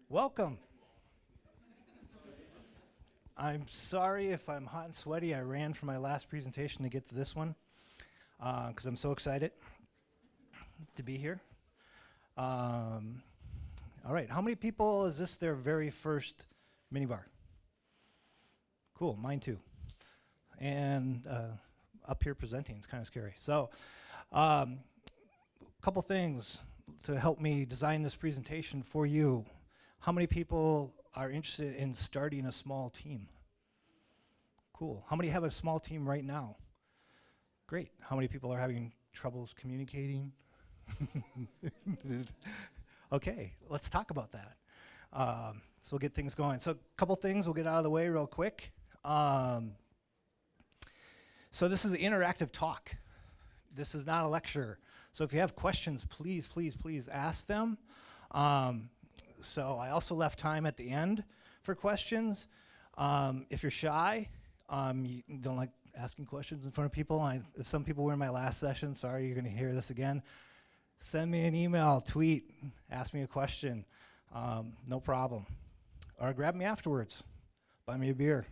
Welcome. I'm sorry if I'm hot and sweaty. I ran from my last presentation to get to this one because I'm so excited to be here. All right, how many people is this their very first minibar? Cool, mine too. And up here presenting is kind of scary. So, a couple things to help me design this presentation for you. How many people are interested in starting a small team? Cool. How many have a small team right now? Great. How many people are having troubles communicating? Okay, let's talk about that. So we'll get things going. So a couple things we'll get out of the way real quick. So this is an interactive talk. This is not a lecture. So if you have questions, please, please, please ask them. So I also left time at the end for questions. If you're shy, you don't like asking questions in front of people. If some people were in my last session, sorry, you're going to hear this again. Send me an email, tweet, ask me a question. No problem. Or grab me afterwards. Buy me a beer.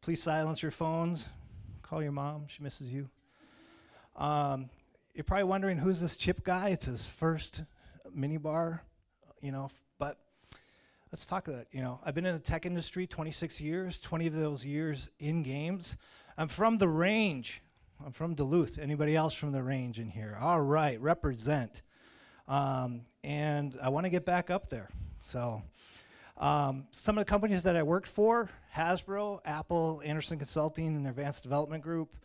Please silence your phones. Call your mom. She misses you. You're probably wondering, who's this Chip guy? It's his first minibar, but let's talk about that. I've been in the tech industry 26 years, 20 of those years in games. I'm from the range. I'm from Duluth. Anybody else from the range in here? All right, represent. And I want to get back up there. So some of the companies that I worked for: Hasbro, Apple, Anderson Consulting, and Advanced Development Group,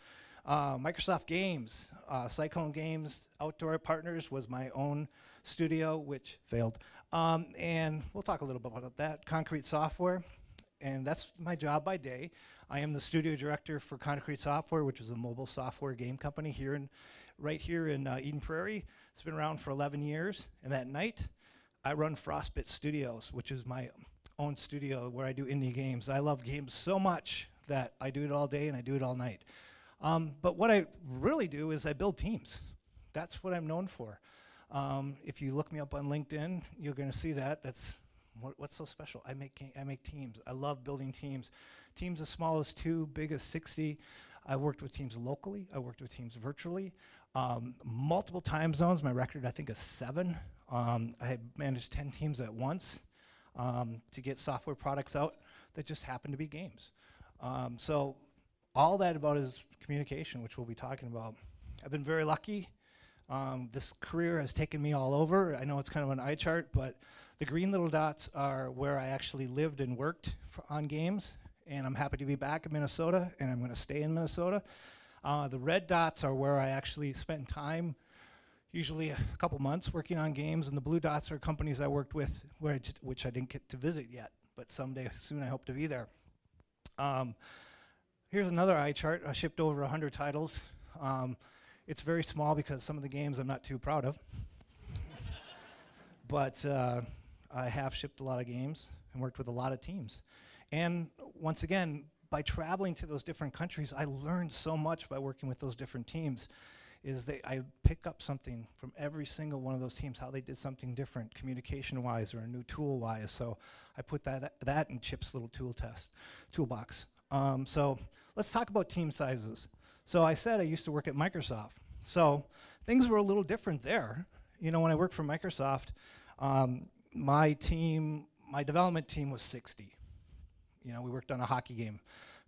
Microsoft Games, Cyclone Games, Outdoor Partners was my own studio, which failed. And we'll talk a little bit about that. Concrete Software, and that's my job by day. I am the studio director for Concrete Software, which is a mobile software game company right here in Eden Prairie. It's been around for 11 years. And at night, I run Frostbit Studios, which is my own studio where I do indie games. I love games so much that I do it all day and I do it all night. But what I really do is I build teams. That's what I'm known for. If you look me up on LinkedIn, you're going to see that. That's what's so special. I make teams. I love building teams. Teams as small as 2, big as 60. I worked with teams locally. I worked with teams virtually. Multiple time zones. My record, I think, is 7. I had managed 10 teams at once to get software products out that just happened to be games. So all that about is communication, which we'll be talking about. I've been very lucky. This career has taken me all over. I know it's kind of an eye chart, but the green little dots are where I actually lived and worked on games, and I'm happy to be back in Minnesota, and I'm going to stay in Minnesota. The red dots are where I actually spent time, usually a couple months working on games, and the blue dots are companies I worked with, which I didn't get to visit yet, but someday soon I hope to be there. Here's another eye chart. I shipped over 100 titles. It's very small because some of the games I'm not too proud of. But I have shipped a lot of games and worked with a lot of teams. And once again, by traveling to those different countries, I learned so much by working with those different teams. I pick up something from every single one of those teams, how they did something different, communication-wise or a new tool-wise. So I put that in Chip's little toolbox. So let's talk about team sizes. So I said I used to work at Microsoft. So things were a little different there. When I worked for Microsoft, my development team was 60. We worked on a hockey game,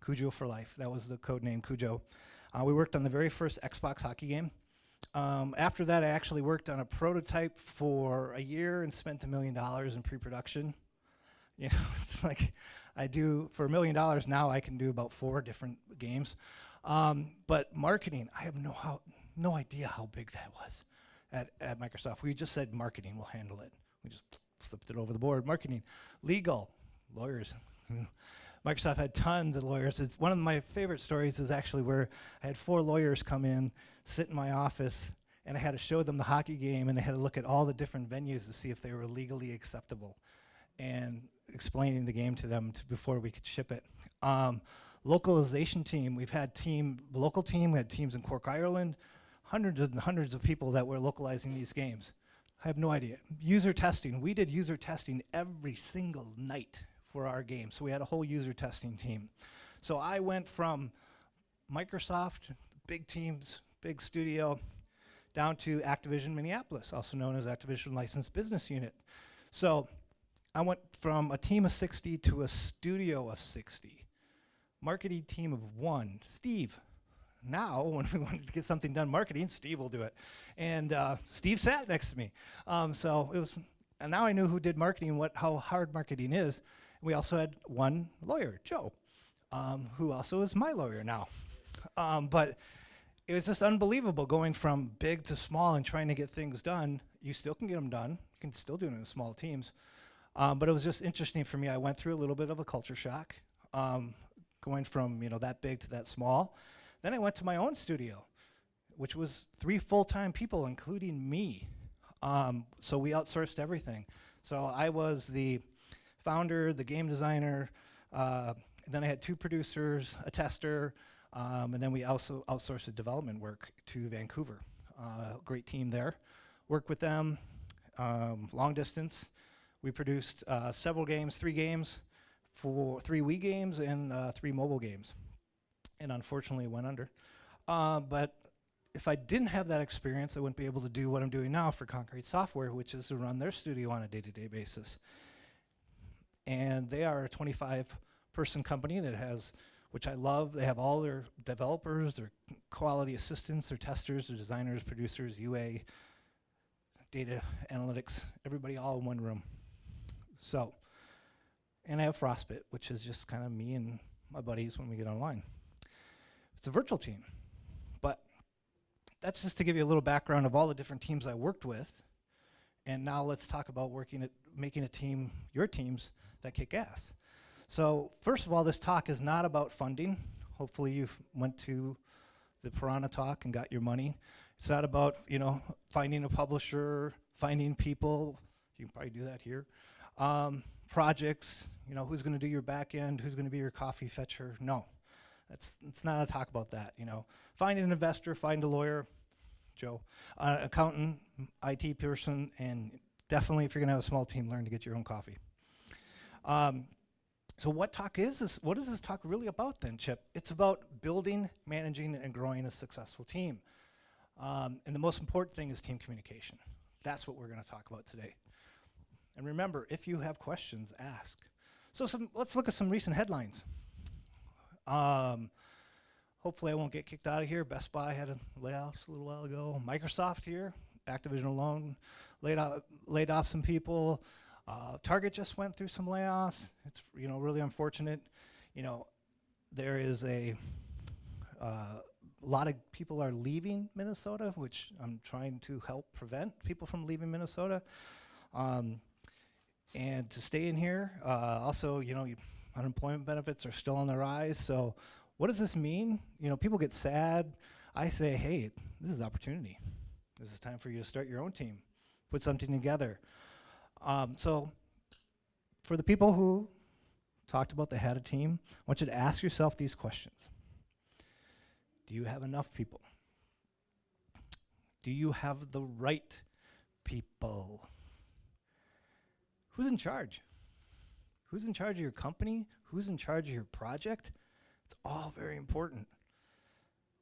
Cujo for Life. That was the code name, Cujo. We worked on the very first Xbox hockey game. After that, I actually worked on a prototype for a year and spent $1 million in pre-production. It's like I do, for $1 million now, I can do about 4 different games. But marketing, I have no idea how big that was at Microsoft. We just said marketing, we'll handle it. We just flipped it over the board. Marketing, legal, lawyers. Microsoft had tons of lawyers. It's one of my favorite stories is actually where I had 4 lawyers come in, sit in my office, and I had to show them the hockey game, and they had to look at all the different venues to see if they were legally acceptable, and explaining the game to them before we could ship it. Localization team, we had teams in Cork, Ireland, hundreds and hundreds of people that were localizing these games. I have no idea. User testing. We did user testing every single night for our game. So we had a whole user testing team. So I went from Microsoft, big teams, big studio, down to Activision Minneapolis, also known as Activision Licensed Business Unit. So I went from a team of 60 to a studio of 60. Marketing team of 1, Steve. Now, when we wanted to get something done marketing, Steve will do it. And Steve sat next to me. So it was, and now I knew who did marketing, how hard marketing is. We also had one lawyer, Joe, who also is my lawyer now. But it was just unbelievable going from big to small and trying to get things done. You still can get them done. You can still do it in small teams. But it was just interesting for me. I went through a little bit of a culture shock, going from that big to that small. Then I went to my own studio, which was 3 full-time people, including me. So we outsourced everything. So I was the founder, the game designer, then I had 2 producers, a tester, and then we also outsourced the development work to Vancouver. Great team there. Worked with them, long distance. We produced several games, 3 games, 3 Wii games, and 3 mobile games. And unfortunately went under. But if I didn't have that experience, I wouldn't be able to do what I'm doing now for Concrete Software, which is to run their studio on a day-to-day basis. And they are a 25-person company that has, which I love, they have all their developers, their quality assistants, their testers, their designers, producers, UA, data analytics, everybody all in one room. So, and I have Frostbit, which is just kind of me and my buddies when we get online. It's a virtual team, but that's just to give you a little background of all the different teams I worked with. And now let's talk about making a team, your teams, that kick ass. So first of all, this talk is not about funding. Hopefully you went to the Piranha talk and got your money. It's not about finding a publisher, finding people. You can probably do that here. Projects, who's going to do your back end, who's going to be your coffee fetcher. No. It's not a talk about that, Find an investor, find a lawyer, Joe, accountant, IT person, and definitely if you're gonna have a small team, learn to get your own coffee. So what talk is this? What is this talk really about then, Chip? It's about building, managing, and growing a successful team. And the most important thing is team communication. That's what we're gonna talk about today. And remember, if you have questions, ask. So let's look at some recent headlines. Hopefully I won't get kicked out of here. Best Buy had layoffs a little while ago. Microsoft here, Activision alone, laid off some people. Target just went through some layoffs. It's really unfortunate. There is a lot of people are leaving Minnesota, which I'm trying to help prevent people from leaving Minnesota. And to stay in here, also, unemployment benefits are still on the rise. So what does this mean? People get sad. I say, hey, this is opportunity. This is time for you to start your own team, put something together. So for the people who talked about they had a team, I want you to ask yourself these questions. Do you have enough people? Do you have the right people? Who's in charge? Who's in charge of your company? Who's in charge of your project? It's all very important.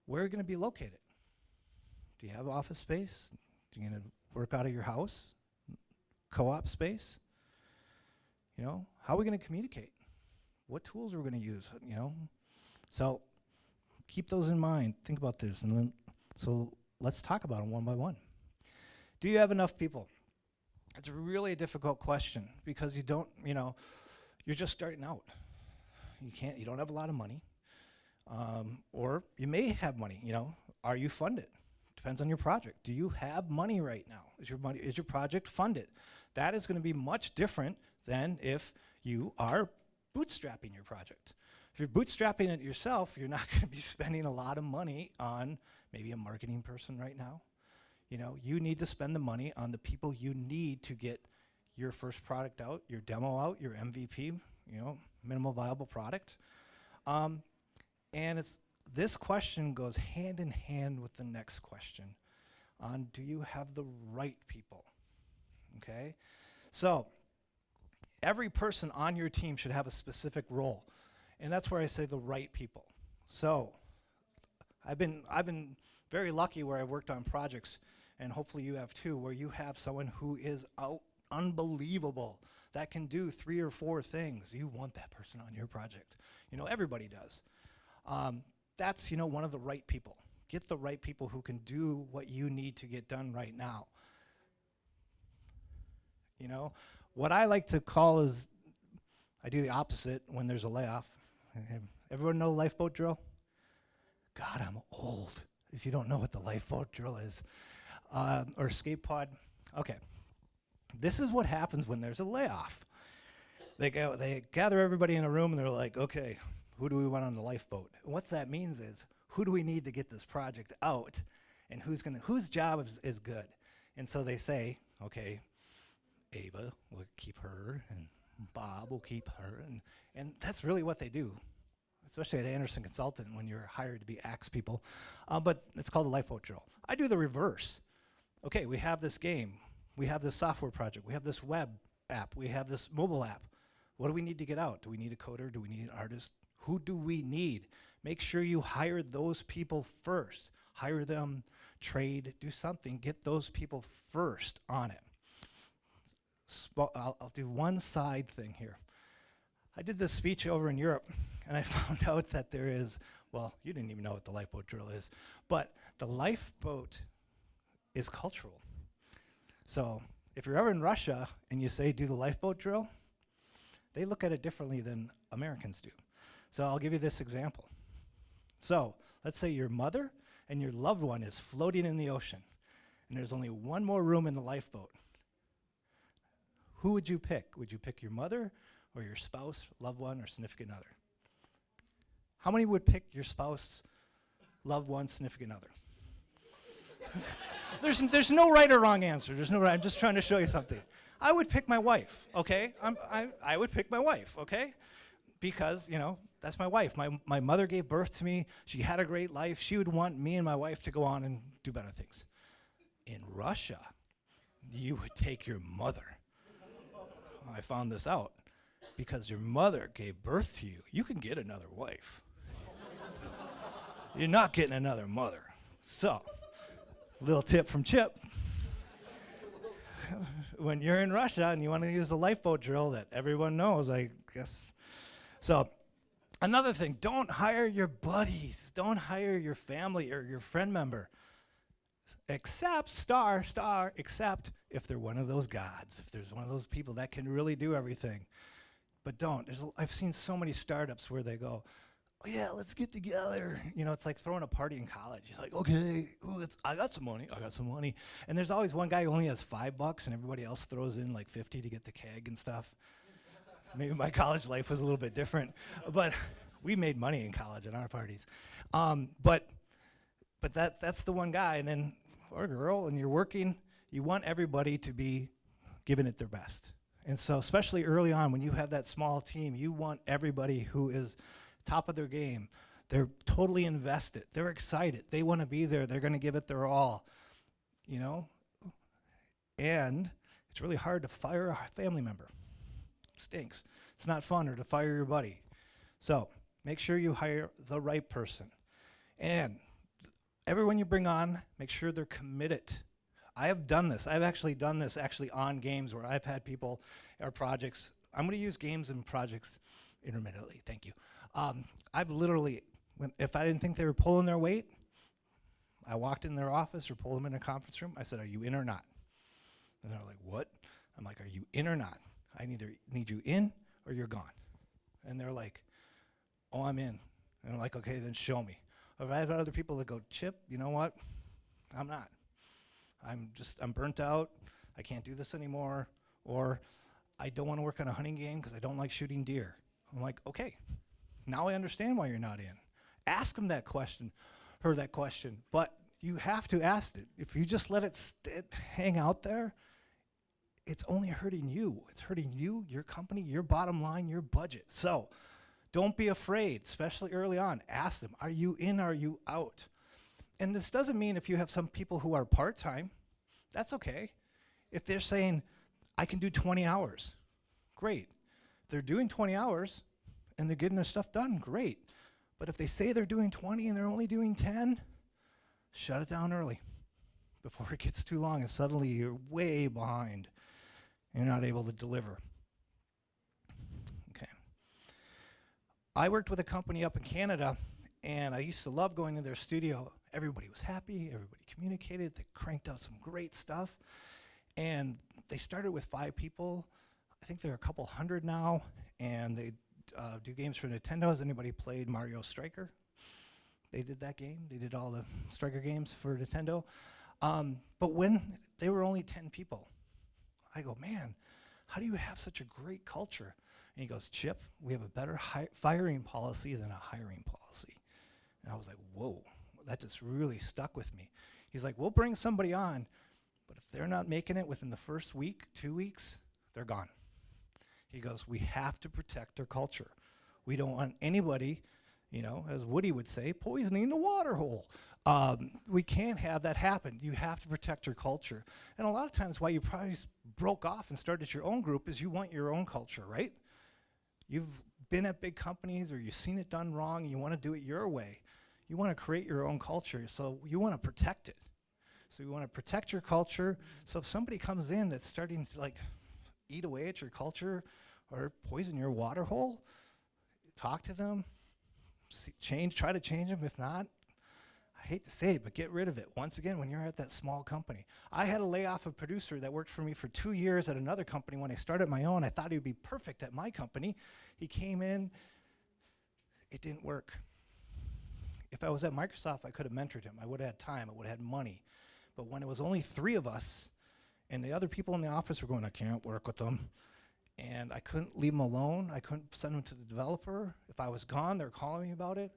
Where are you going to be located? Do you have office space? Are you going to work out of your house? Co-op space? How are we going to communicate? What tools are we going to use? So keep those in mind. Think about this. And then, so let's talk about them one by one. Do you have enough people? It's really a difficult question because you don't, you're just starting out. You don't have a lot of money. Or you may have money, Are you funded? Depends on your project. Do you have money right now? Is your project funded? That is going to be much different than if you are bootstrapping your project. If you're bootstrapping it yourself, you're not going to be spending a lot of money on maybe a marketing person right now. You need to spend the money on the people you need to get your first product out, your demo out, your MVP, minimal viable product. And this question goes hand in hand with the next question on do you have the right people? okay? So every person on your team should have a specific role, and that's where I say the right people. So I've been very lucky where I've worked on projects, and hopefully you have too, where you have someone who is unbelievable, that can do 3 or 4 things. You want that person on your project. Everybody does. That's, one of the right people. Get the right people who can do what you need to get done right now. What I like to call is, I do the opposite when there's a layoff. Everyone know lifeboat drill? God, I'm old if you don't know what the lifeboat drill is. Or escape pod. Okay. This is what happens when there's a layoff. They gather everybody in a room and they're like, okay, who do we want on the lifeboat? And what that means is, who do we need to get this project out, and whose job is good? And so they say, okay, Ava will keep her, and Bob will keep her, and that's really what they do, especially at Anderson Consultant when you're hired to be axe people. But it's called a lifeboat drill. I do the reverse. Okay, we have this game, we have this software project, we have this web app, we have this mobile app. What do we need to get out? Do we need a coder? Do we need an artist? Who do we need? Make sure you hire those people first. Hire them, trade, do something. Get those people first on it. I'll do one side thing here. I did this speech over in Europe, and I found out that there is, well, you didn't even know what the lifeboat drill is, but the lifeboat is cultural. So if you're ever in Russia and you say, do the lifeboat drill, they look at it differently than Americans do. So I'll give you this example. So let's say your mother and your loved one is floating in the ocean, and there's only one more room in the lifeboat. Who would you pick? Would you pick your mother or your spouse, loved one, or significant other? How many would pick your spouse, loved one, significant other? There's no right or wrong answer. I'm just trying to show you something. I would pick my wife, okay? I would pick my wife, okay? Because, that's my wife. My mother gave birth to me. She had a great life. She would want me and my wife to go on and do better things. In Russia, you would take your mother. I found this out. Because your mother gave birth to you, you can get another wife. You're not getting another mother. So, little tip from Chip. When you're in Russia and you want to use the lifeboat drill that everyone knows, I guess. So, another thing, don't hire your buddies. Don't hire your family or your friend member. Except, except if they're one of those gods, if there's one of those people that can really do everything. But don't. I've seen so many startups where they go, oh yeah, let's get together. It's like throwing a party in college. You're like, okay, I got some money. And there's always one guy who only has $5 and everybody else throws in like 50 to get the keg and stuff. Maybe my college life was a little bit different, but we made money in college at our parties. But that's the one guy, and then, or girl, and you're working, you want everybody to be giving it their best. And so especially early on when you have that small team, you want everybody who is top of their game. They're totally invested. They're excited. They want to be there. They're going to give it their all, And it's really hard to fire a family member. Stinks. It's not fun or to fire your buddy. So make sure you hire the right person. And everyone you bring on, make sure they're committed. I have done this. I've actually done this on games where I've had people or projects. I'm going to use games and projects intermittently. Thank you. I've literally, if I didn't think they were pulling their weight, I walked in their office or pulled them in a conference room. I said, are you in or not? And they're like, what? I'm like, are you in or not? I either need you in or you're gone. And they're like, oh, I'm in. And I'm like, okay, then show me. Or I have other people that go, Chip, you know what? I'm not. I'm burnt out. I can't do this anymore. Or I don't want to work on a hunting game because I don't like shooting deer. I'm like, okay, now I understand why you're not in. Ask them that question, her that question, but you have to ask it. If you just let it hang out there, it's only hurting you. It's hurting you, your company, your bottom line, your budget. So don't be afraid, especially early on. Ask them, are you in, are you out? And this doesn't mean if you have some people who are part-time, that's okay. If they're saying, I can do 20 hours. Great. If they're doing 20 hours and they're getting their stuff done, great. But if they say they're doing 20 and they're only doing 10, shut it down early before it gets too long and suddenly you're way behind and you're not able to deliver. Okay. I worked with a company up in Canada, and I used to love going to their studio. Everybody was happy, everybody communicated, they cranked out some great stuff. And they started with 5 people. I think they're a couple hundred now, and they do games for Nintendo. Has anybody played Mario Striker? They did that game. They did all the Striker games for Nintendo. But when they were only 10 people, I go, man, how do you have such a great culture? And he goes, Chip, we have a better firing policy than a hiring policy. And I was like, whoa, that just really stuck with me. He's like, we'll bring somebody on, but if they're not making it within the first week, 2 weeks, they're gone. He goes, we have to protect their culture. We don't want anybody, you know, as Woody would say, poisoning the water hole. We can't have that happen. You have to protect your culture. And a lot of times why you probably broke off and started your own group is you want your own culture, right? You've been at big companies or you've seen it done wrong and you want to do it your way. You want to create your own culture, so you want to protect it. So you want to protect your culture. So if somebody comes in that's starting to like eat away at your culture or poison your water hole, talk to them, try to change them. If not, I hate to say it, but get rid of it. Once again, when you're at that small company. I had to lay off a producer that worked for me for 2 years at another company. When I started my own, I thought he would be perfect at my company. He came in, it didn't work. If I was at Microsoft, I could have mentored him. I would have had time, I would have had money. But when it was only 3 of us, and the other people in the office were going, I can't work with them. And I couldn't leave them alone. I couldn't send them to the developer. If I was gone, they were calling me about it.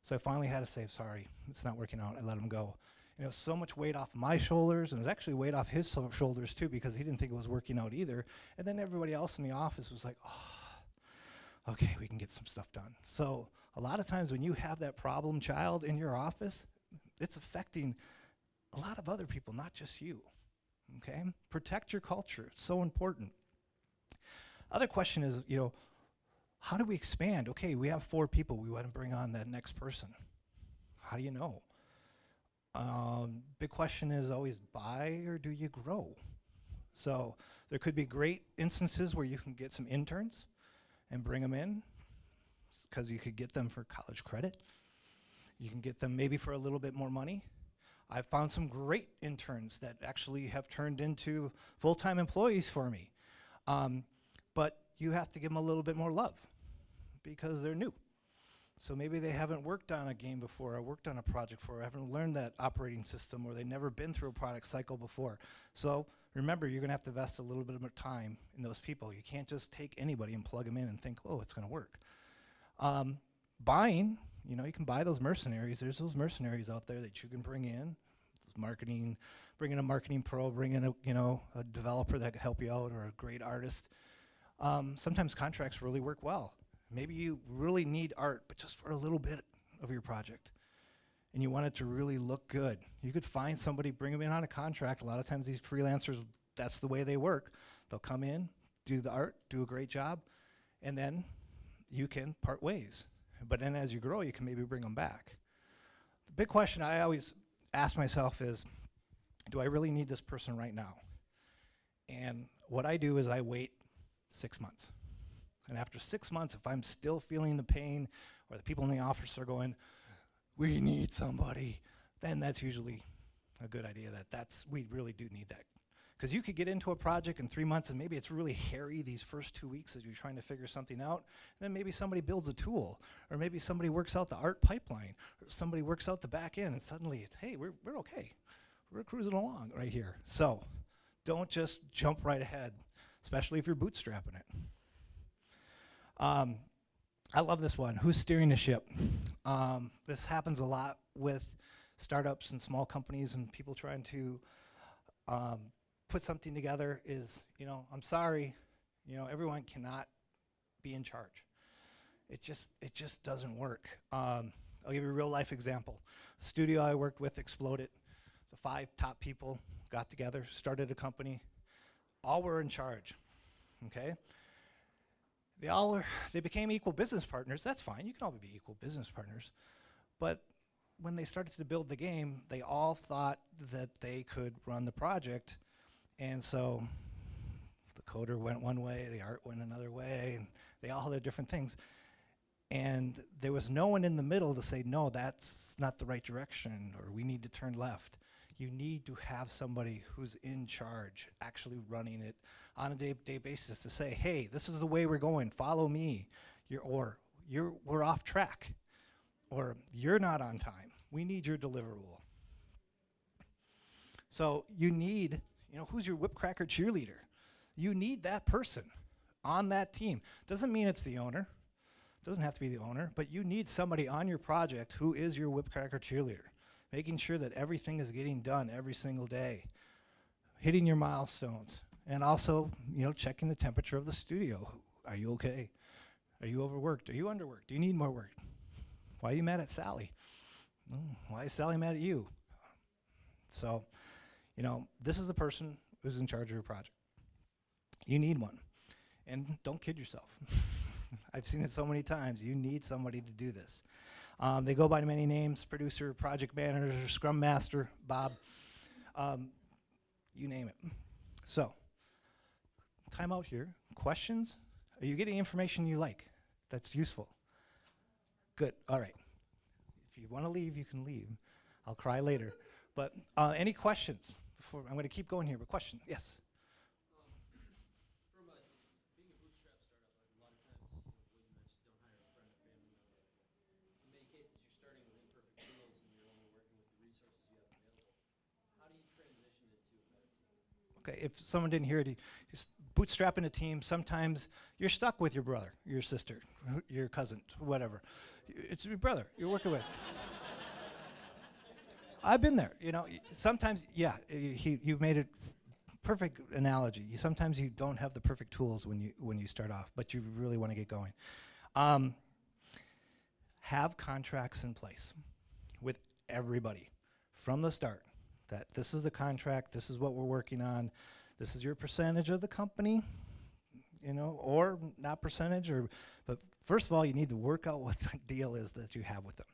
So I finally had to say, sorry, it's not working out. I let him go. And it was so much weight off my shoulders, and it was actually weight off his shoulders too, because he didn't think it was working out either. And then everybody else in the office was like, oh, okay, we can get some stuff done. So a lot of times when you have that problem child in your office, it's affecting a lot of other people, not just you. Okay? Protect your culture. So important. Other question is, you know, how do we expand? Okay, we have 4 people. We want to bring on that next person. How do you know? Big question is always buy or do you grow? So there could be great instances where you can get some interns and bring them in because you could get them for college credit. You can get them maybe for a little bit more money. I've found some great interns that actually have turned into full-time employees for me. But you have to give them a little bit more love because they're new. So maybe they haven't worked on a game before or worked on a project before, or haven't learned that operating system, or they've never been through a product cycle before. So remember, you're gonna have to invest a little bit of time in those people. You can't just take anybody and plug them in and think, oh, it's gonna work. Buying, you know, you can buy those mercenaries. There's those mercenaries out there that you can bring in. Marketing, bring in a marketing pro, bring in a developer that can help you out, or a great artist. Sometimes contracts really work well. Maybe you really need art, but just for a little bit of your project. And you want it to really look good. You could find somebody, bring them in on a contract. A lot of times these freelancers, that's the way they work. They'll come in, do the art, do a great job, and then you can part ways. But then as you grow, you can maybe bring them back. The big question I always ask myself is, do I really need this person right now? And what I do is I wait 6 months. And after 6 months, if I'm still feeling the pain, or the people in the office are going, we need somebody, then that's usually a good idea. We really do need that. Because you could get into a project in 3 months and maybe it's really hairy these first 2 weeks as you're trying to figure something out. And then maybe somebody builds a tool, or maybe somebody works out the art pipeline, or somebody works out the back end, and suddenly it's, hey, we're okay. We're cruising along right here. So don't just jump right ahead, especially if you're bootstrapping it. I love this one. Who's steering the ship? This happens a lot with startups and small companies and people trying to put something together is, I'm sorry, everyone cannot be in charge. It just doesn't work. I'll give you a real life example. The studio I worked with exploded. The 5 top people got together, started a company. all were in charge, okay? They became equal business partners. That's fine, you can all be equal business partners. But when they started to build the game, they all thought that they could run the project. And so the coder went one way, the art went another way, and they all had different things. And there was no one in the middle to say, no, that's not the right direction, or we need to turn left. You need to have somebody who's in charge, actually running it on a day-to-day basis to say, hey, this is the way we're going, follow me, we're off track, or you're not on time. We need your deliverable. So you need, who's your whipcracker cheerleader? You need that person on that team. Doesn't mean it's the owner. Doesn't have to be the owner, but you need somebody on your project who is your whipcracker cheerleader, making sure that everything is getting done every single day, hitting your milestones, and also, checking the temperature of the studio. Are you okay? Are you overworked? Are you underworked? Do you need more work? Why are you mad at Sally? Why is Sally mad at you? So, this is the person who's in charge of your project. You need one. And don't kid yourself. I've seen it so many times. You need somebody to do this. They go by many names: producer, project manager, scrum master, Bob, you name it. So, time out here. Questions? Are you getting information you like that's useful? Good. All right. If you want to leave, you can leave. I'll cry later. But any questions? I'm going to keep going here, but question? Yes? Being a bootstrap startup, a lot of times, what you mentioned, don't hire a friend or family member. In many cases, you're starting with imperfect tools and you're only working with the resources you have available. How do you transition into a better team? Okay, if someone didn't hear it, bootstrapping a team, sometimes you're stuck with your brother, your sister, your cousin, whatever. It's your brother you're working with. I've been there, sometimes, you made it perfect analogy. Sometimes you don't have the perfect tools when you start off, but you really want to get going. Have contracts in place with everybody from the start, that this is the contract, this is what we're working on, this is your percentage of the company, or not percentage, but first of all, you need to work out what the deal is that you have with them.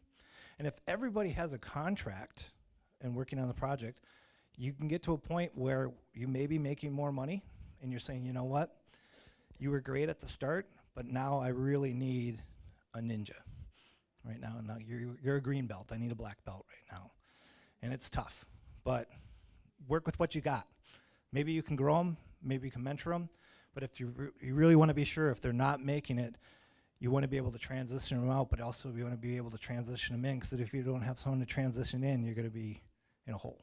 And if everybody has a contract and working on the project, you can get to a point where you may be making more money and you're saying, you know what, you were great at the start, but now I really need a ninja right now. Now you're a green belt, I need a black belt right now. And it's tough, but work with what you got. Maybe you can grow them, maybe you can mentor them, but if you really want to be sure if they're not making it, you want to be able to transition them out, but also you want to be able to transition them in, because if you don't have someone to transition in, you're going to be in a hole.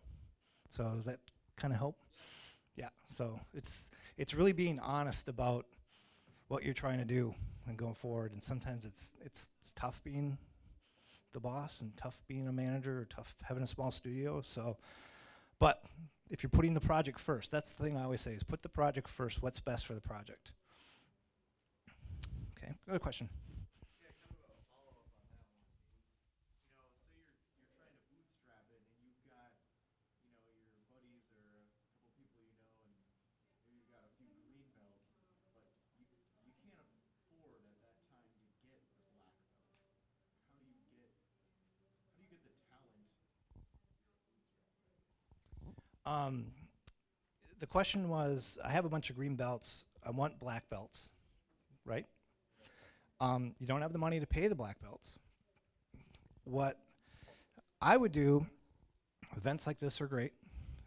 So does that kind of help? Yeah, so it's really being honest about what you're trying to do and going forward, and sometimes it's tough being the boss and tough being a manager or tough having a small studio, but if you're putting the project first, that's the thing I always say, is put the project first, what's best for the project. Okay, another question. Yeah, kind of a follow-up on that one is, say you're trying to bootstrap it and you've got, your buddies or a couple people and maybe you've got a few green belts, but you can't afford at that time to get the black belts. How do you get the talent bootstrap, I guess? The question was, I have a bunch of green belts, I want black belts, right? You don't have the money to pay the black belts. What I would do, events like this are great.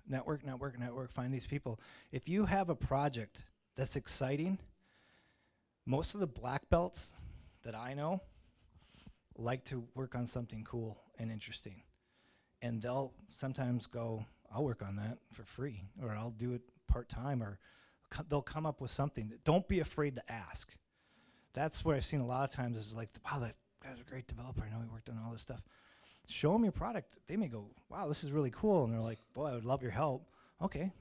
Network, find these people. If you have a project that's exciting, most of the black belts that I know like to work on something cool and interesting. And they'll sometimes go, I'll work on that for free, or I'll do it part-time, or they'll come up with something. Don't be afraid to ask. That's where I've seen a lot of times is like, wow, that guy's a great developer. I know he worked on all this stuff. Show them your product. They may go, wow, this is really cool. And they're like, boy, I would love your help. Okay.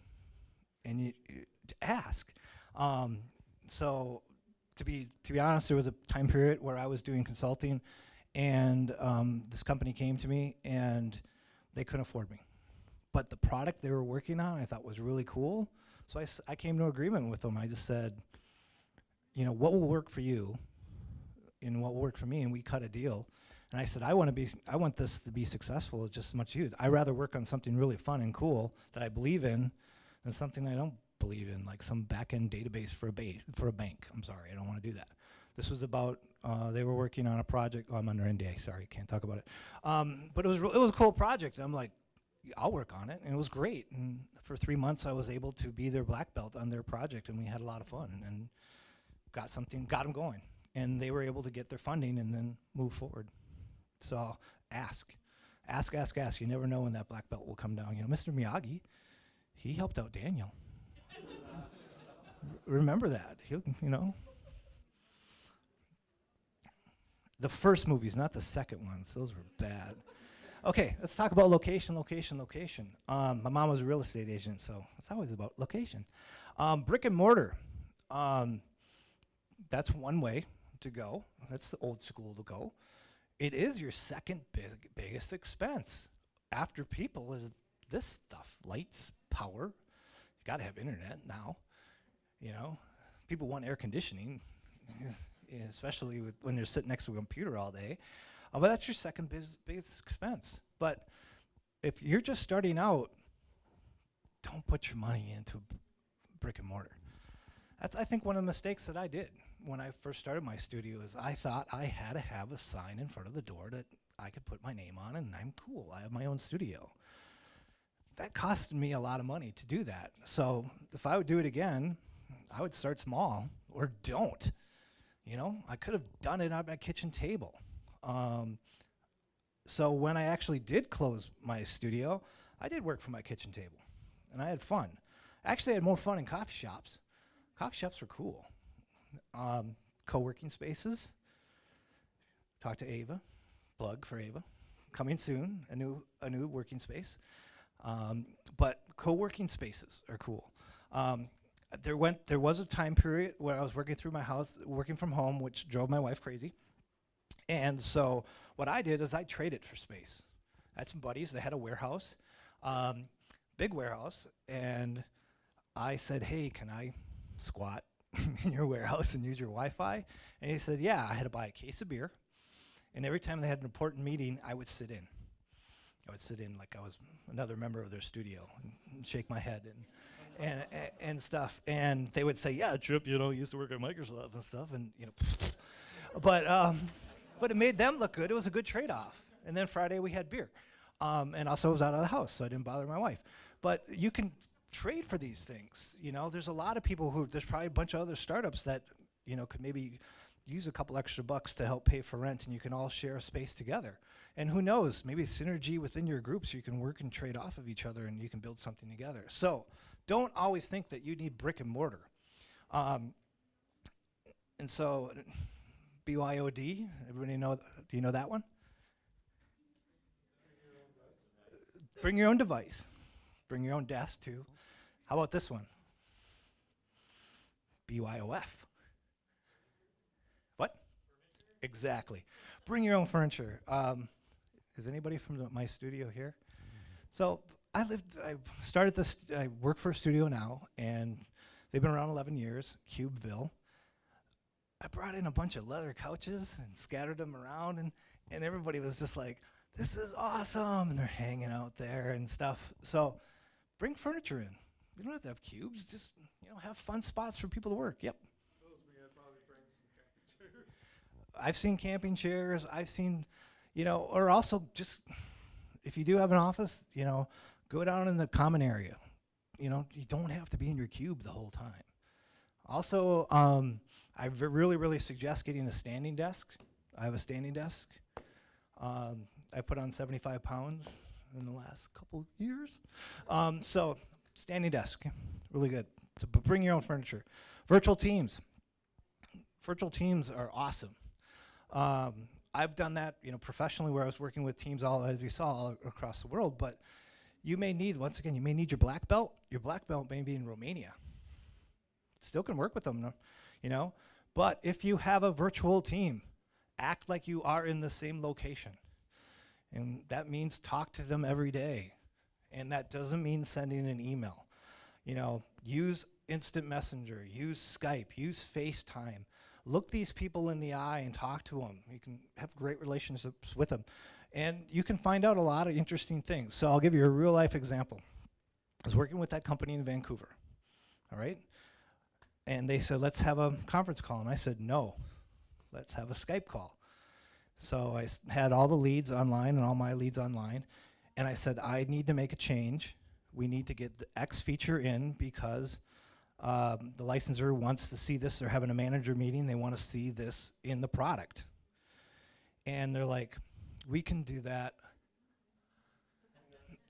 And you to ask. So to be honest, there was a time period where I was doing consulting, and this company came to me and they couldn't afford me. But the product they were working on I thought was really cool. So I came to agreement with them. I just said, you know, what will work for you and what will work for me, and we cut a deal. And I said, I want this to be successful just as much as you. I'd rather work on something really fun and cool that I believe in than something I don't believe in, like some back-end database for a bank. I'm sorry, I don't want to do that. This was about, they were working on a project. Oh, I'm under NDA, sorry, can't talk about it. But it was a cool project. And I'm like, I'll work on it, and it was great. And for 3 months, I was able to be their black belt on their project, and we had a lot of fun and got them going. And they were able to get their funding and then move forward. So ask. You never know when that black belt will come down. You know, Mr. Miyagi, he helped out Daniel. Remember that. You know. The first movies, not the second ones. Those were bad. Okay, let's talk about location. My mom was a real estate agent, so it's always about location. Brick and mortar. That's one way to go. That's the old school to go. It is your second biggest expense. After people is this stuff, lights, power. You gotta have internet now. You know, people want air conditioning, especially when they're sitting next to a computer all day. But that's your second biggest expense. But if you're just starting out, don't put your money into brick and mortar. That's, I think, one of the mistakes that I did when I first started my studio is I thought I had to have a sign in front of the door that I could put my name on and I'm cool. I have my own studio. That costed me a lot of money to do that. So if I would do it again, I would start small or don't. You know, I could have done it on my kitchen table. So when I actually did close my studio, I did work from my kitchen table and I had fun. Actually, I had more fun in coffee shops. Coffee shops were cool. Co-working spaces. Talk to Ava. Plug for Ava. Coming soon, a new working space. But co-working spaces are cool. There was a time period where I was working through my house, working from home, which drove my wife crazy. And so what I did is I traded for space. I had some buddies that had a warehouse, big warehouse, and I said, hey, can I squat in your warehouse and use your Wi-Fi? And he said, yeah. I had to buy a case of beer, and every time they had an important meeting, I would sit in. I would sit in like I was another member of their studio and shake my head and stuff. And they would say, yeah, Chip, you know, used to work at Microsoft and stuff, and you know, but it made them look good. It was a good trade-off. And then Friday we had beer, and also I was out of the house, so I didn't bother my wife. But you can trade for these things. You know, there's a lot of people there's probably a bunch of other startups that, you know, could maybe use a couple extra bucks to help pay for rent, and you can all share a space together. And who knows, maybe synergy within your groups, you can work and trade off of each other and you can build something together. So don't always think that you need brick and mortar. And so BYOD, everybody know, do you know that one? Bring your own device. Bring your own desk too. How about this one? BYOF. What? Exactly. Bring your own furniture. Is anybody from my studio here? So I started this, I work for a studio now, and they've been around 11 years, Cubeville. I brought in a bunch of leather couches and scattered them around, and everybody was just like, this is awesome, and they're hanging out there and stuff. So bring furniture in. You don't have to have cubes, just, you know, have fun spots for people to work. Yep. I'd probably bring some camping chairs. I've seen camping chairs. I've seen, you know, or also just, if you do have an office, you know, go down in the common area. You know, you don't have to be in your cube the whole time. Also, I really suggest getting a standing desk. I have a standing desk. I put on 75 pounds in the last couple years. So standing desk, really good. So, but bring your own furniture. Virtual teams. Virtual teams are awesome. I've done that, you know, professionally, where I was working with teams as you saw, all across the world. But you may need, once again, you may need your black belt. Your black belt may be in Romania. Still can work with them, you know. But if you have a virtual team, act like you are in the same location. And that means talk to them every day. And that doesn't mean sending an email. You know, use instant messenger, use Skype, use FaceTime. Look these people in the eye and talk to them. You can have great relationships with them. And you can find out a lot of interesting things. So I'll give you a real life example. I was working with that company in Vancouver, all right? And they said, let's have a conference call. And I said, no, let's have a Skype call. So I had all the leads online and all my leads online. And I said, I need to make a change. We need to get the X feature in because the licensor wants to see this. They're having a manager meeting. They want to see this in the product. And they're like, we can do that.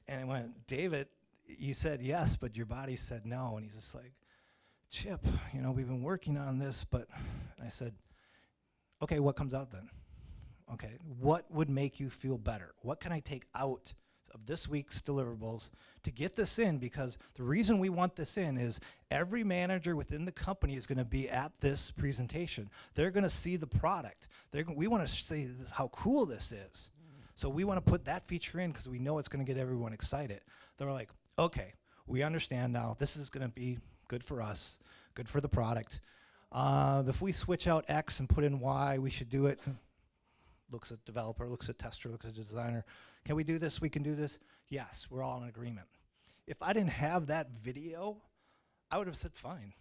And I went, David, you said yes, but your body said no. And he's just like, Chip, you know, we've been working on this, but I said, okay, what comes out then? Okay, what would make you feel better? What can I take out of this week's deliverables to get this in? Because the reason we want this in is every manager within the company is going to be at this presentation. They're going to see the product. We want to say how cool this is. So we want to put that feature in because we know it's going to get everyone excited. They're like, okay, we understand now. This is going to be good for us, good for the product. If we switch out X and put in Y, we should do it. Looks at developer, looks at tester, looks at designer. Can we do this? We can do this? Yes, we're all in agreement. If I didn't have that video, I would have said fine.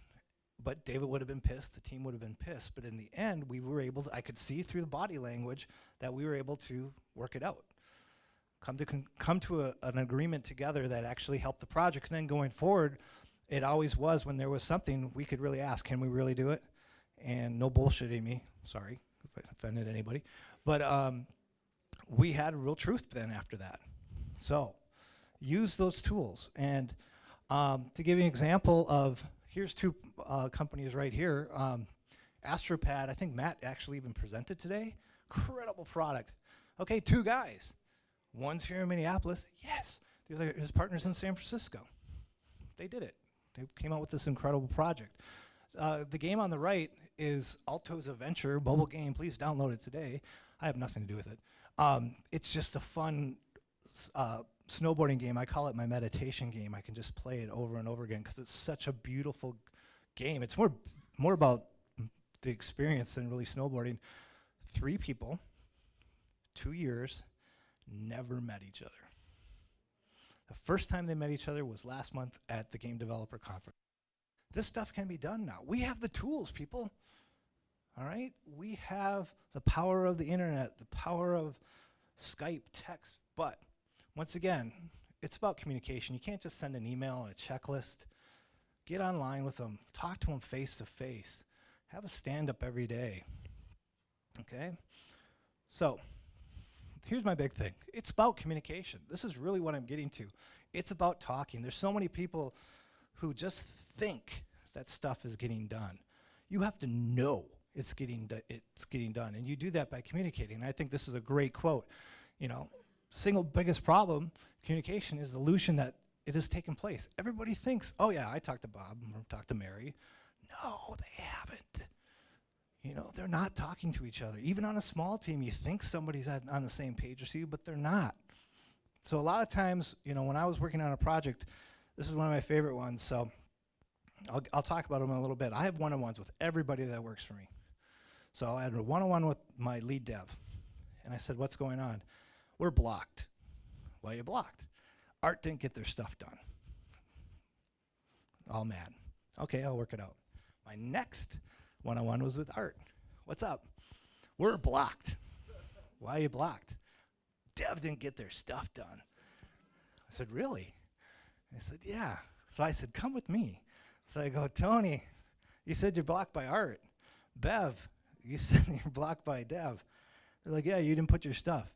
But David would have been pissed, the team would have been pissed. But in the end, we were able to, I could see through the body language that we were able to work it out. Come to an agreement together that actually helped the project. And then going forward, it always was when there was something we could really ask, can we really do it? And no bullshitting me, sorry if I offended anybody. But we had real truth then after that. So use those tools. And to give you an example of, here's two companies right here. AstroPad, I think Matt actually even presented today. Incredible product. Okay, two guys. One's here in Minneapolis. Yes. The other, his partner's in San Francisco. They did it. They came out with this incredible project. The game on the right is Alto's Adventure, mobile game. Please download it today. I have nothing to do with it. It's just a fun snowboarding game. I call it my meditation game. I can just play it over and over again because it's such a beautiful game. It's more about the experience than really snowboarding. 3 people, 2 years, never met each other. The first time they met each other was last month at the Game Developer Conference. This stuff can be done now. We have the tools, people. All right? We have the power of the internet, the power of Skype, text. But once again, it's about communication. You can't just send an email and a checklist. Get online with them. Talk to them face to face. Have a stand-up every day. Okay? So here's my big thing. It's about communication. This is really what I'm getting to. It's about talking. There's so many people who just think that stuff is getting done. You have to know it's getting done, and you do that by communicating. And I think this is a great quote. You know, single biggest problem, communication, is the illusion that it has taken place. Everybody thinks, oh yeah, I talked to Bob or talked to Mary. No, they haven't. You know, they're not talking to each other. Even on a small team, you think somebody's on the same page as you, but they're not. So a lot of times, you know, when I was working on a project, this is one of my favorite ones, so I'll talk about them in a little bit. I have one-on-ones with everybody that works for me. So I had a one-on-one with my lead dev, and I said, what's going on? We're blocked. Why are you blocked? Art didn't get their stuff done. All mad. Okay, I'll work it out. My next one-on-one was with Art. What's up? We're blocked. Why are you blocked? Dev didn't get their stuff done. I said, really? I said, yeah. So I said, come with me. So I go, Tony, you said you're blocked by Art. Bev, you said you're blocked by Dev. They're like, yeah, you didn't put your stuff.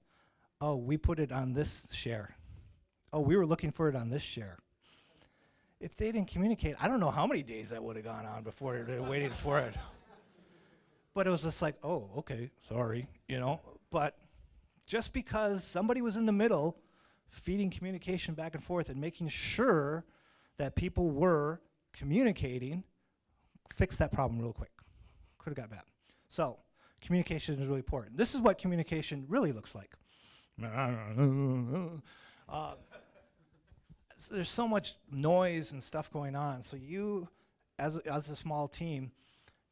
Oh, we put it on this share. Oh, we were looking for it on this share. If they didn't communicate, I don't know how many days that would have gone on before they waited for it. But it was just like, oh, okay, sorry, you know. But just because somebody was in the middle feeding communication back and forth and making sure that people were communicating, fixed that problem real quick. Could have got bad. So communication is really important. This is what communication really looks like. there's so much noise and stuff going on. So you, as a small team,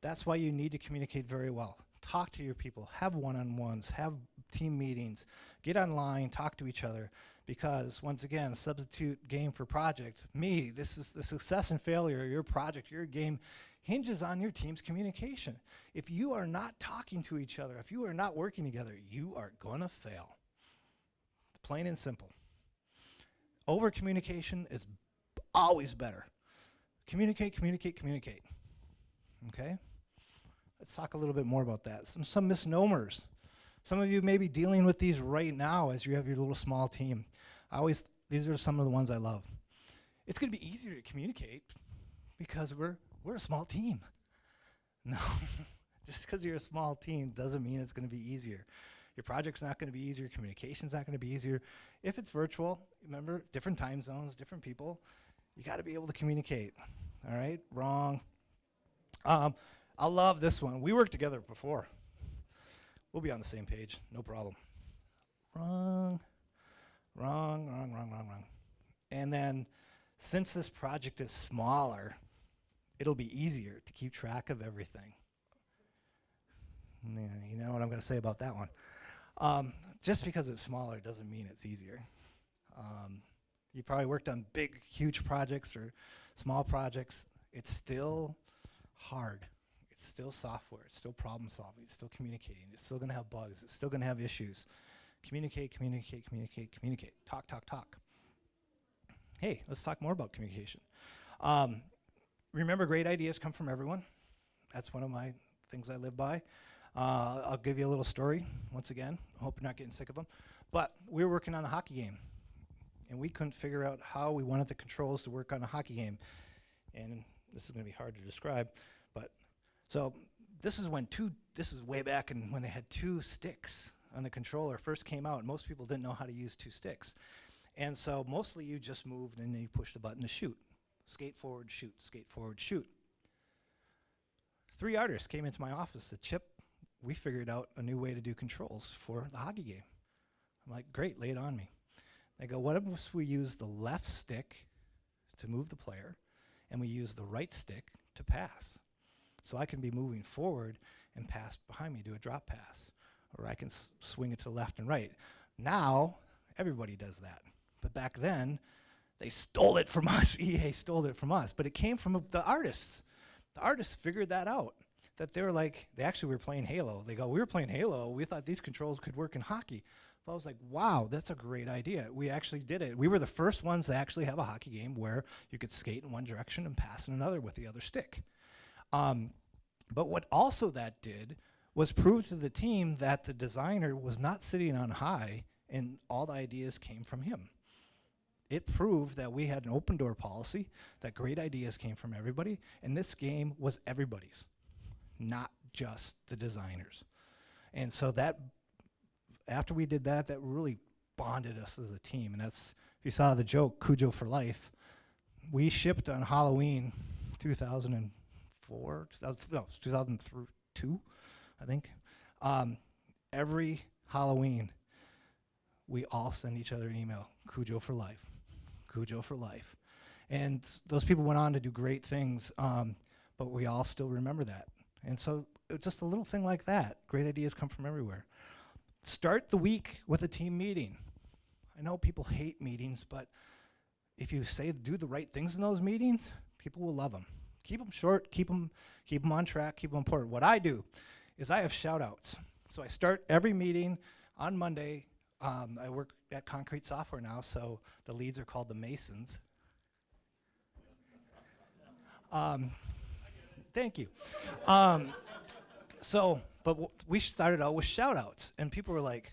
that's why you need to communicate very well. Talk to your people, have one-on-ones, have team meetings, get online, talk to each other. Because once again, substitute game for project. This is the success and failure of your project, your game, hinges on your team's communication. If you are not talking to each other, if you are not working together, you are gonna fail. It's plain and simple. Over communication is always better. Communicate, communicate, communicate. Okay? Let's talk a little bit more about that. Some misnomers. Some of you may be dealing with these right now as you have your little small team. These are some of the ones I love. It's gonna be easier to communicate because we're a small team. No, just because you're a small team doesn't mean it's gonna be easier. Your project's not gonna be easier, communication's not gonna be easier. If it's virtual, remember, different time zones, different people, you gotta be able to communicate, all right? Wrong. I love this one. We worked together before. We'll be on the same page, no problem. Wrong. And then, since this project is smaller, it'll be easier to keep track of everything. Yeah, you know what I'm gonna say about that one. Just because it's smaller doesn't mean it's easier. You probably worked on big, huge projects or small projects. It's still hard. It's still software. It's still problem solving. It's still communicating. It's still gonna have bugs. It's still gonna have issues. Communicate, communicate, communicate, communicate. Talk, talk, talk. Hey, let's talk more about communication. Remember, great ideas come from everyone. That's one of my things I live by. I'll give you a little story, once again. I hope you're not getting sick of them. But we were working on a hockey game, and we couldn't figure out how we wanted the controls to work on a hockey game. And this is gonna be hard to describe, but so this is way back when they had 2 sticks on the controller first came out. Most people didn't know how to use 2 sticks. And so mostly you just moved and then you pushed the button to shoot. Skate forward, shoot, skate forward, shoot. 3 artists came into my office, said, Chip, we figured out a new way to do controls for the hockey game. I'm like, great, lay it on me. They go, what if we use the left stick to move the player and we use the right stick to pass? So I can be moving forward and pass behind me, do a drop pass. Or I can swing it to the left and right. Now, everybody does that. But back then, they stole it from us. EA stole it from us. But it came from the artists. The artists figured that out. That they were like, they actually were playing Halo. They go, we were playing Halo. We thought these controls could work in hockey. But I was like, wow, that's a great idea. We actually did it. We were the first ones to actually have a hockey game where you could skate in one direction and pass in another with the other stick. But what also that did was prove to the team that the designer was not sitting on high and all the ideas came from him. It proved that we had an open door policy, that great ideas came from everybody, and this game was everybody's, not just the designers. And so that, after we did that, that really bonded us as a team. And that's, if you saw the joke, Cujo for life, we shipped on Halloween 2004, 2002, I think. Every Halloween, we all send each other an email, Cujo for life, Cujo for life. And those people went on to do great things, but we all still remember that. And so just a little thing like that, great ideas come from everywhere. Start the week with a team meeting. I know people hate meetings, but if you do the right things in those meetings, people will love them. Keep them short, keep them on track, keep them important. What I do is I have shout outs. So I start every meeting on Monday. I work at Concrete Software now, so the leads are called the Masons. Thank you. But we started out with shout outs, and people were like,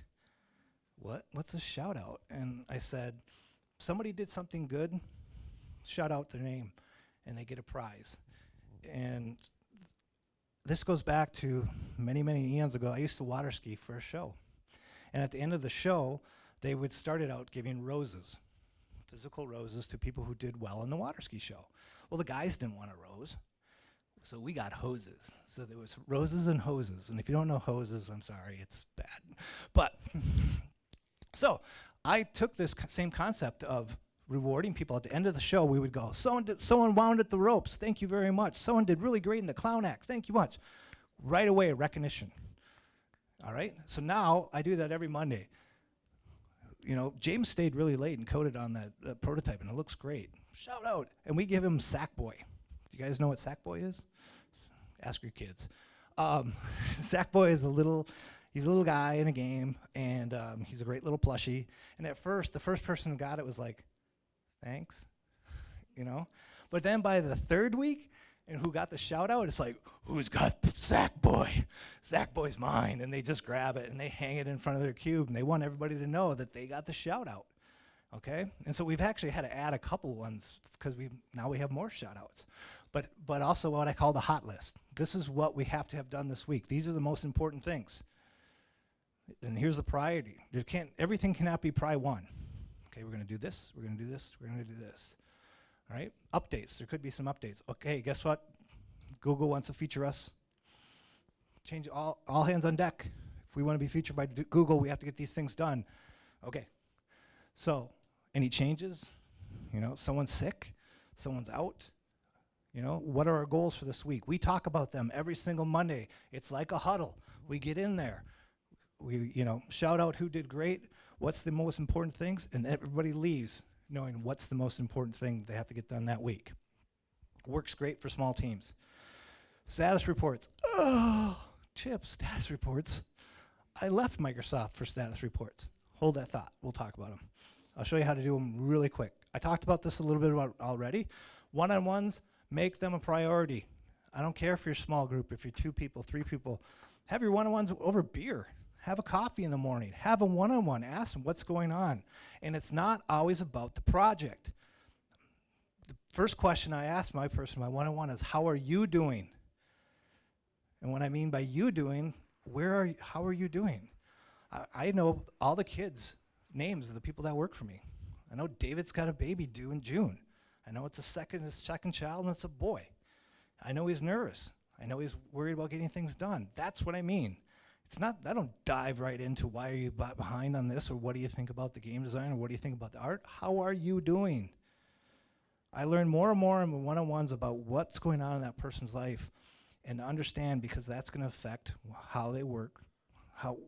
what's a shout out? And I said, somebody did something good, shout out their name, and they get a prize. And this goes back to many, many eons ago. I used to water ski for a show. And at the end of the show, they would start it out giving roses, physical roses, to people who did well in the water ski show. Well, the guys didn't want a rose, so we got hoses. So there was roses and hoses. And if you don't know hoses, I'm sorry, it's bad. But so I took this same concept of rewarding people. At the end of the show, we would go, someone wound at the ropes. Thank you very much. Someone did really great in the clown act. Thank you much. Right away, recognition. All right? So now I do that every Monday. You know, James stayed really late and coded on that prototype, and it looks great. Shout out. And we give him Sackboy. Do you guys know what Sackboy is? Ask your kids. Sackboy is he's a little guy in a game, and he's a great little plushie. And at first, the first person who got it was like, thanks, you know? But then by the third week, and who got the shout out, it's like, who's got Sackboy? Sackboy's mine. And they just grab it, and they hang it in front of their cube, and they want everybody to know that they got the shout out, okay? And so we've actually had to add a couple ones, because now we have more shout outs. But also what I call the hot list. This is what we have to have done this week. These are the most important things. And here's the priority. Everything cannot be pri one. Okay, we're going to do this, we're going to do this, we're going to do this. All right, updates. There could be some updates. Okay, guess what? Google wants to feature us. Change all hands on deck. If we want to be featured by Google, we have to get these things done. Okay, so any changes? You know, someone's sick, someone's out. You know, what are our goals for this week? We talk about them every single Monday. It's like a huddle. We get in there. We, shout out who did great, what's the most important things, and everybody leaves knowing what's the most important thing they have to get done that week. Works great for small teams. Status reports. Oh, Chip, status reports. I left Microsoft for status reports. Hold that thought. We'll talk about them. I'll show you how to do them really quick. I talked about this a little bit about already. One-on-ones, make them a priority. I don't care if you're a small group, if you're 2 people, 3 people. Have your one-on-ones over beer. Have a coffee in the morning. Have a one-on-one. Ask them what's going on. And it's not always about the project. The first question I ask my one-on-one is, how are you doing? And what I mean by you doing, how are you doing? I know all the kids' names of the people that work for me. I know David's got a baby due in June. I know his second child, and it's a boy. I know he's nervous. I know he's worried about getting things done. That's what I mean. It's not, I don't dive right into why are you behind on this, or what do you think about the game design, or what do you think about the art? How are you doing? I learn more and more in one-on-ones about what's going on in that person's life, and to understand, because that's going to affect how they work,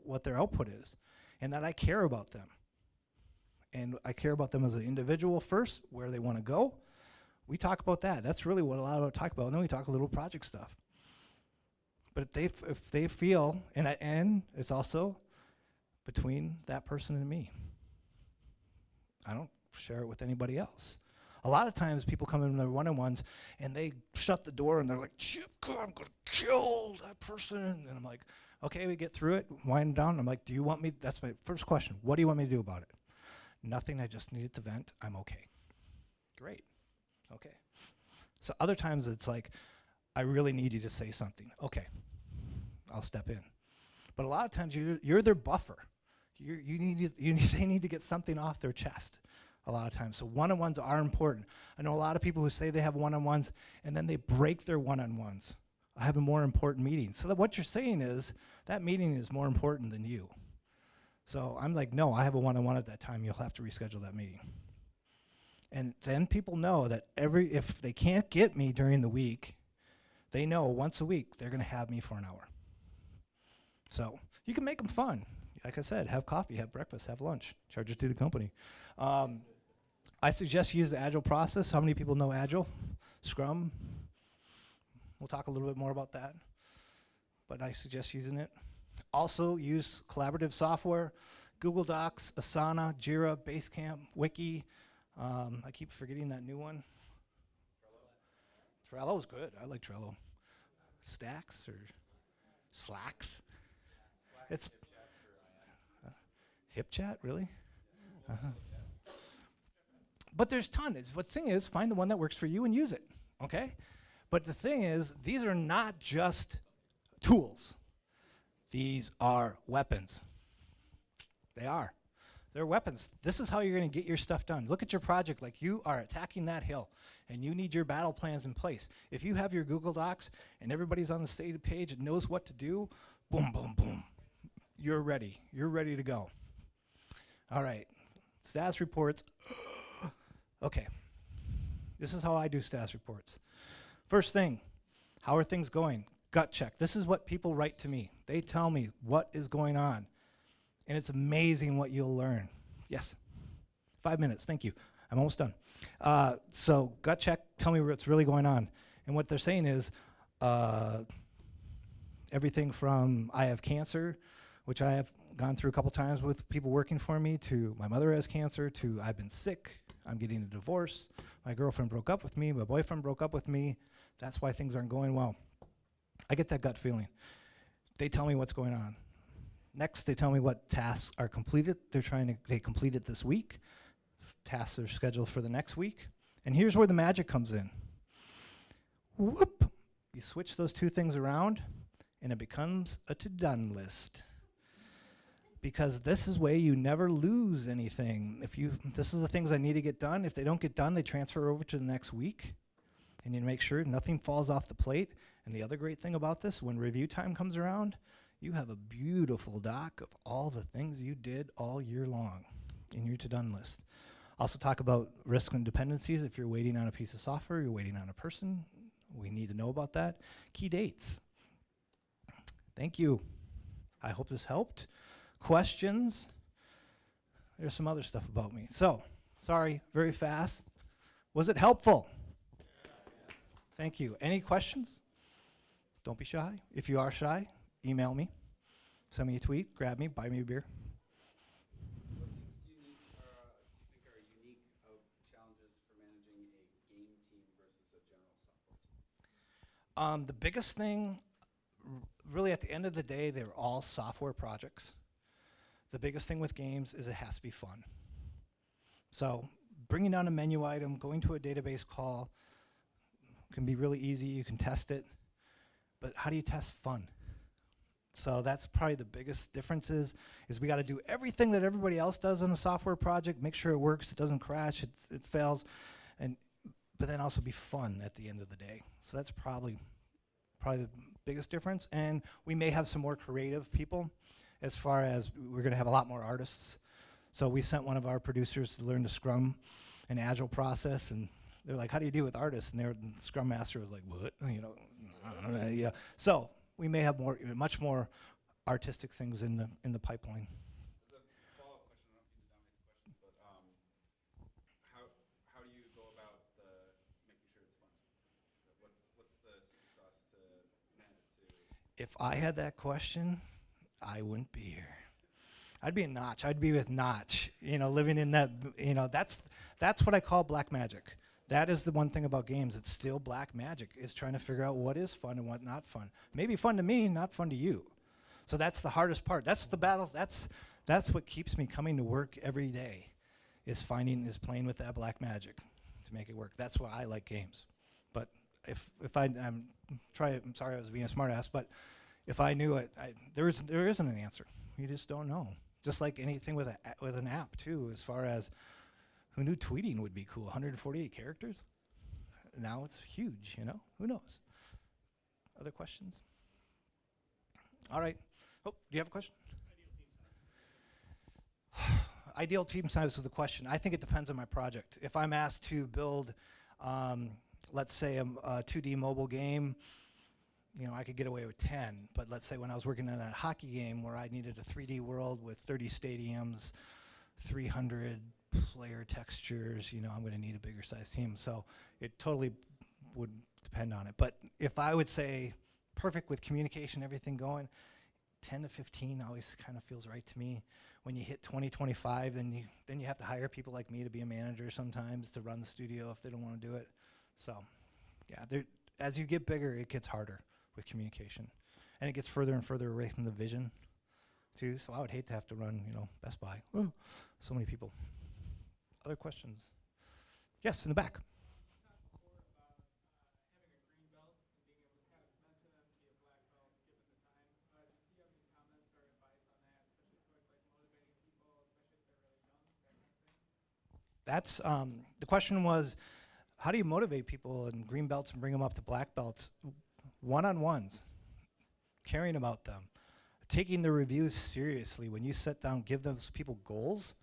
what their output is, and that I care about them. And I care about them as an individual first, where they want to go. We talk about that. That's really what a lot of us talk about. And then we talk a little project stuff. But if they feel, and it's also between that person and me. I don't share it with anybody else. A lot of times people come in their one-on-ones and they shut the door and they're like, Chip, God, I'm going to kill that person. And I'm like, okay, we get through it, wind down. I'm like, do you want me, that's my first question. What do you want me to do about it? Nothing, I just needed to vent. I'm okay. Great. Okay. So other times it's like, I really need you to say something. Okay, I'll step in. But a lot of times you're their buffer. They need to get something off their chest a lot of times. So one-on-ones are important. I know a lot of people who say they have one-on-ones and then they break their one-on-ones. I have a more important meeting. So that what you're saying is that meeting is more important than you. So I'm like, no, I have a one-on-one at that time. You'll have to reschedule that meeting. And then people know that if they can't get me during the week, they know once a week they're going to have me for an hour. So you can make them fun. Like I said, have coffee, have breakfast, have lunch. Charge it to the company. I suggest you use the Agile process. How many people know Agile? Scrum? We'll talk a little bit more about that. But I suggest using it. Also use collaborative software. Google Docs, Asana, Jira, Basecamp, Wiki. I keep forgetting that new one. Trello's good. I like Trello. Stacks or Slacks? It's HipChat, really? But there's tons. But the thing is, find the one that works for you and use it, okay? But the thing is, these are not just tools. These are weapons. They are. They're weapons. This is how you're going to get your stuff done. Look at your project like you are attacking that hill, and you need your battle plans in place. If you have your Google Docs and everybody's on the same page and knows what to do, boom, boom, boom. You're ready. You're ready to go. All right. Status reports. Okay, this is how I do status reports. First thing, how are things going? Gut check. This is what people write to me. They tell me what is going on. And it's amazing what you'll learn. Yes, 5 minutes, thank you. I'm almost done. So gut check, tell me what's really going on. And what they're saying is everything from I have cancer, which I have gone through a couple times with people working for me, to my mother has cancer, to I've been sick, I'm getting a divorce, my girlfriend broke up with me, my boyfriend broke up with me. That's why things aren't going well. I get that gut feeling. They tell me what's going on. Next, they tell me what tasks are completed. They completed this week. Tasks are scheduled for the next week. And here's where the magic comes in. Whoop! You switch those two things around, and it becomes a to-done list. Because this is way you never lose anything. This is the things I need to get done. If they don't get done, they transfer over to the next week. And you make sure nothing falls off the plate. And the other great thing about this, when review time comes around, you have a beautiful doc of all the things you did all year long in your to-done list. Also talk about risk and dependencies. If you're waiting on a piece of software, you're waiting on a person, we need to know about that. Key dates. Thank you. I hope this helped. Questions? There's some other stuff about me. So, sorry, very fast. Was it helpful? Thank you. Any questions? Don't be shy. If you are shy, email me, send me a tweet, grab me, buy me a beer. What things do you think are unique of challenges for managing a game team versus a general software team? The biggest thing, really at the end of the day, they're all software projects. The biggest thing with games is it has to be fun. So bringing down a menu item, going to a database call can be really easy. You can test it. But how do you test fun? So that's probably the biggest difference is we got to do everything that everybody else does on a software project, make sure it works, it doesn't crash, it fails, but then also be fun at the end of the day. So that's probably the biggest difference. And we may have some more creative people as far as we're going to have a lot more artists. So we sent one of our producers to learn the Scrum and Agile process, and they're like, how do you deal with artists? And the Scrum Master was like, what? I don't know. Yeah. So we may have much more artistic things in the pipeline. As a follow-up question, I don't mean to dominate the questions, but how do you go about making sure it's fun? What's the secret sauce to land it to? If I had that question, I wouldn't be here. I'd be in Notch. I'd be with Notch. Living in that. That's what I call black magic. That is the one thing about games. It's still black magic, is trying to figure out what is fun and what not fun. Maybe fun to me, not fun to you. So that's the hardest part. That's the battle. That's what keeps me coming to work every day, is playing with that black magic to make it work. That's why I like games. But if I'm sorry I was being a smartass, but if I knew it, there isn't an answer. You just don't know. Just like anything with an app too, as far as who knew tweeting would be cool? 148 characters? Now it's huge, Who knows? Other questions? All right. Oh, do you have a question? Ideal team size was the question. I think it depends on my project. If I'm asked to build, let's say a 2D mobile game, I could get away with 10. But let's say when I was working on a hockey game where I needed a 3D world with 30 stadiums, 300 player textures, I'm going to need a bigger size team. So it totally would depend on it. But if I would say perfect with communication, everything going, 10 to 15 always kind of feels right to me. When you hit 20, 25, then you have to hire people like me to be a manager sometimes to run the studio if they don't want to do it. So yeah, as you get bigger, it gets harder with communication. And it gets further and further away from the vision too. So I would hate to have to run, Best Buy. Oh, so many people. Other questions? Yes, in the back. That's the question was, how do you motivate people in green belts and bring them up to black belts? One-on-ones, caring about them, taking the reviews seriously. When you sit down, give those people goals,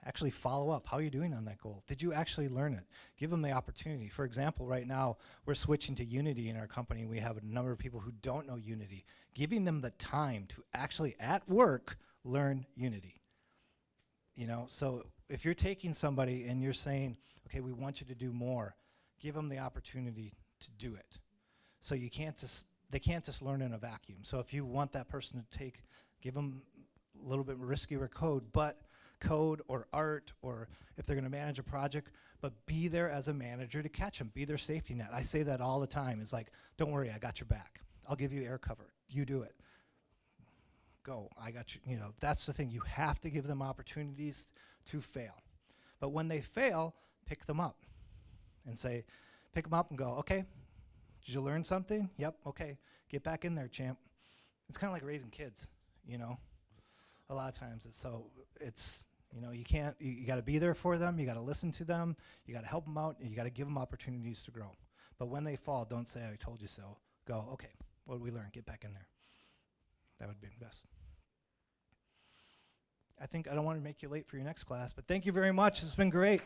Actually follow up. How are you doing on that goal? Did you actually learn it? Give them the opportunity. For example, right now, we're switching to Unity in our company. We have a number of people who don't know Unity. Giving them the time to actually, at work, learn Unity. You know, so if you're taking somebody and you're saying, okay, we want you to do more, give them the opportunity to do it. So you can't just, they can't just learn in a vacuum. So if you want that person to give them a little bit riskier code or art, or if they're going to manage a project, but be there as a manager to catch them. Be their safety net. I say that all the time. It's like, don't worry, I got your back. I'll give you air cover. You do it. Go. I got you. You know, that's the thing. You have to give them opportunities to fail. But when they fail, pick them up and say, pick them up and go, okay, did you learn something? Yep, okay. Get back in there, champ. It's kind of like raising kids, you know. A lot of times it's you know, you got to be there for them, you got to listen to them, you got to help them out, and you got to give them opportunities to grow. But when they fall, don't say, I told you so. Go, okay, what did we learn? Get back in there. That would be best. I think I don't want to make you late for your next class, but thank you very much. It's been great.